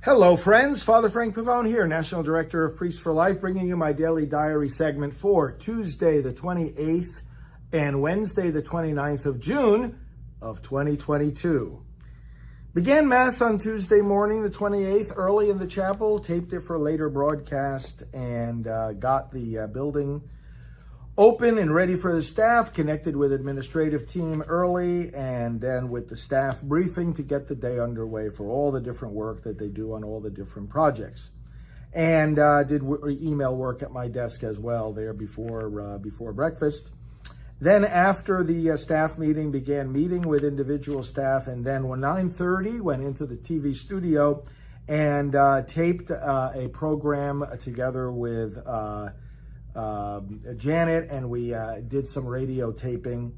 Hello, friends. Father Frank Pavone here, National Director of Priests for Life, bringing you my daily diary segment for Tuesday, the 28th, and Wednesday, the 29th of June of 2022. Began Mass on Tuesday morning, the 28th, early in the chapel, taped it for later broadcast, and got the building open and ready for the staff, connected with administrative team early, and then with the staff briefing to get the day underway for all the different work that they do on all the different projects. And did email work at my desk as well there before breakfast. Then after the staff meeting, began meeting with individual staff, and then when 9:30 went into the TV studio and taped a program together with Janet, and we did some radio taping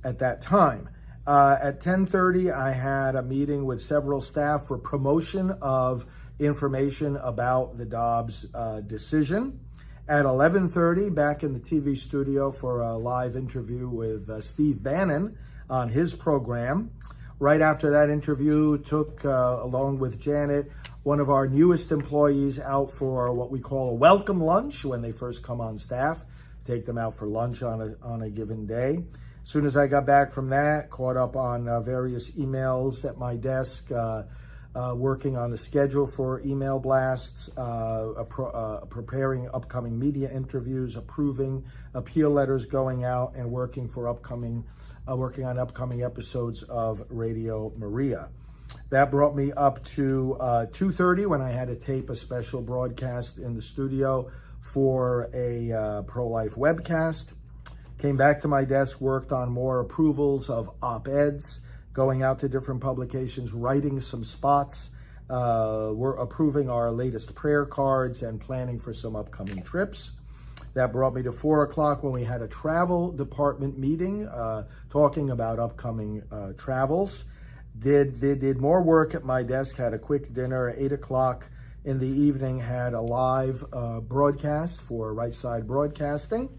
at that time. At 10:30, I had a meeting with several staff for promotion of information about the Dobbs decision. At 11:30, back in the TV studio for a live interview with Steve Bannon on his program. Right after that interview, took, along with Janet, one of our newest employees out for what we call a welcome lunch when they first come on staff. Take them out for lunch on a given day. As soon as I got back from that, caught up on various emails at my desk, working on the schedule for email blasts, preparing upcoming media interviews, approving appeal letters going out, and working on upcoming episodes of Radio Maria. That brought me up to 2:30 when I had to tape a special broadcast in the studio for a pro-life webcast. Came back to my desk, worked on more approvals of op-eds, going out to different publications, writing some spots. We're approving our latest prayer cards and planning for some upcoming trips. That brought me to 4 o'clock when we had a travel department meeting, talking about upcoming travels. Did more work at my desk, had a quick dinner. 8 o'clock in the evening, had a live broadcast for Right Side Broadcasting.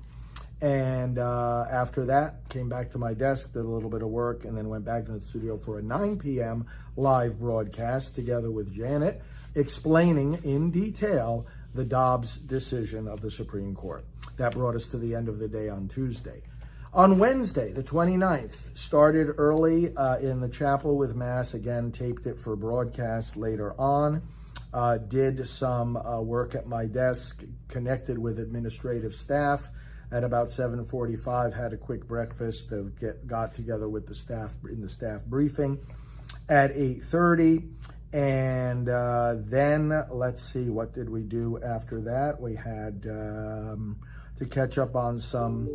And after that, came back to my desk, did a little bit of work, and then went back to the studio for a 9 p.m. live broadcast together with Janet, explaining in detail the Dobbs decision of the Supreme Court. That brought us to the end of the day on Tuesday. On Wednesday, the 29th, started early in the chapel with Mass. Again, taped it for broadcast later on. Did some work at my desk, connected with administrative staff. At about 7:45, had a quick breakfast, got together with the staff in the staff briefing at 8:30. And then, let's see, what did we do after that? We had to catch up on some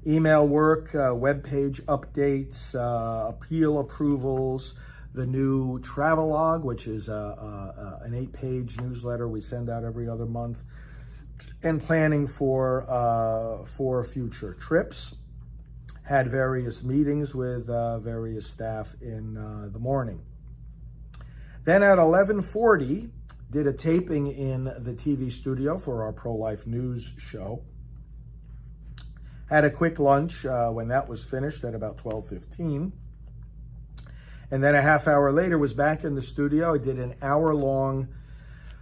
email work, webpage updates, appeal approvals, the new Travelog, which is an 8-page newsletter we send out every other month, and planning for future trips. Had various meetings with various staff in the morning. Then at 11:40, did a taping in the TV studio for our pro-life news show. Had a quick lunch when that was finished at about 12:15. And then a half hour later was back in the studio. I did an hour-long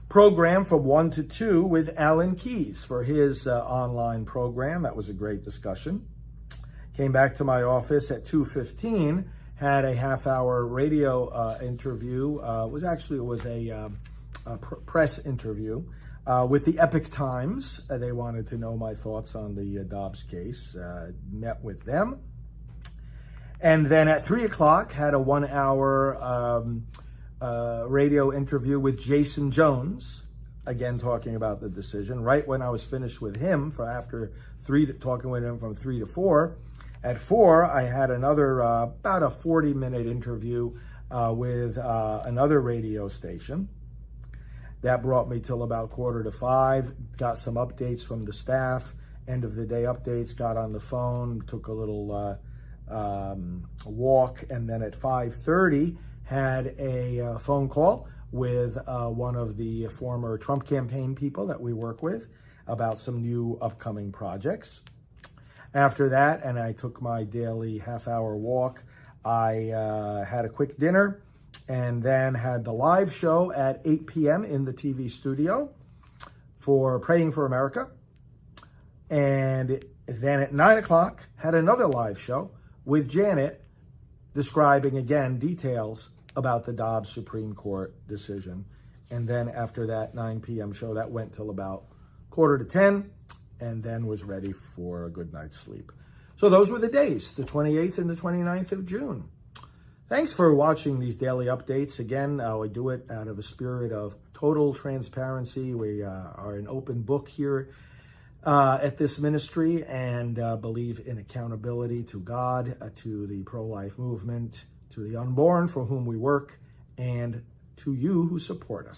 program from 1 to 2 with Alan Keyes for his online program. That was a great discussion. Came back to my office at 2:15, had a half-hour radio interview. It was a press interview with the Epoch Times. They wanted to know my thoughts on the Dobbs case. Met with them. And then at 3 o'clock, had a 1-hour radio interview with Jason Jones, again talking about the decision. Right when I was finished with him, talking with him from 3 to 4. At 4, I had another about a 40-minute interview with another radio station. That brought me till about 4:45. Got some updates from the staff, end of the day updates. Got on the phone, took a little walk, and then at 5:30 had a phone call with one of the former Trump campaign people that we work with about some new upcoming projects. After that, and I took my daily half-hour walk, I had a quick dinner and then had the live show at 8 p.m. in the TV studio for Praying for America. And then at 9 o'clock, had another live show with Janet describing, again, details about the Dobbs Supreme Court decision. And then after that 9 p.m. show, that went till about 9:45, and then was ready for a good night's sleep. So those were the days, the 28th and the 29th of June. Thanks for watching these daily updates. Again, I do it out of a spirit of total transparency. We are an open book here at this ministry, and believe in accountability to God, to the pro-life movement, to the unborn for whom we work, and to you who support us.